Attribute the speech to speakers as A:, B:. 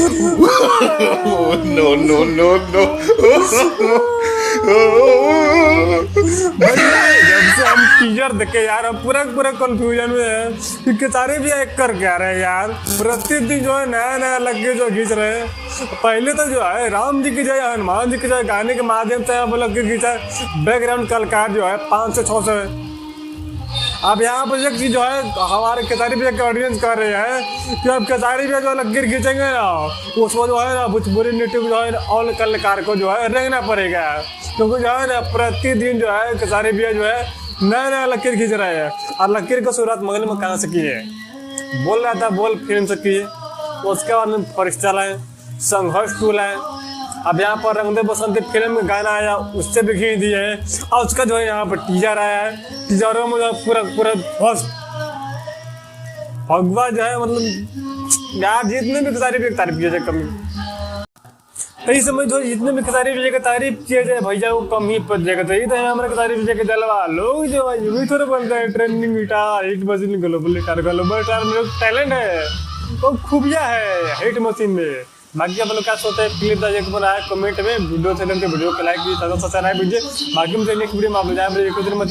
A: No no no no.
B: जब से हम टीजर देखे यार हम पूरा पूरा कंफ्यूजन में है कि केतारी भी एक कर क्या रहे हैं यार। प्रतिदिन जो है नया नया लगे जो खींच रहे हैं। पहले तो जो है राम जी की जय हनुमान जी की जय गाने के माध्यम से अब लग के खींचा। बैकग्राउंड कलाकार जो है 5 से 6 से। अब यहाँ पर एक चीज जो है हमारे केतारी भैया के ऑडियंस कर रहे हैं कि अब केतारी भैया जो लकीर खींचेंगे ना उसको जो है ना भोजपुरी नृत्य जो है और कलाकार को जो है रेंगना पड़ेगा। क्योंकि जो है ना प्रतिदिन जो है केतारी भैया जो है नया नया लकीर खींच रहे हैं। और लकीर की शुरुआत मंगल में कहाँ से की है? बोल रहा था बोल फिल्म से की है। उसके बाद में फरिश्ता लाए, संघर्ष 2 लाए। अब यहाँ पर रंग दे बसंती फिल्म में गाना आया उससे भी खींच दिए है। और उसका जो है यहाँ पर टीजर आया है। टीजरों में जो पूरा पूरा भगवा जो है मतलब यार जितने भी तारीफ एक तारीफ किया जाए कमी। कई समय जो जितने भी तारीफ किया जाए भैया वो कम ही पड़ जाएगा। तो ये तो हमारे तारीफ जगह जलवा लोग जो भाई भी थोड़े बनते हैं trending guitar hit machine global star में टैलेंट है तो खूबिया है हिट मशीन में। बाकी आप लोग क्या सोचते हैं प्लीज एक बार आए कमेंट में वीडियो चैनल के वीडियो को लाइक कीजिए सब्सक्राइब कीजिए। बाकी मुझे नेक्स्ट वीडियो में आप लोग जाए एक दिन मत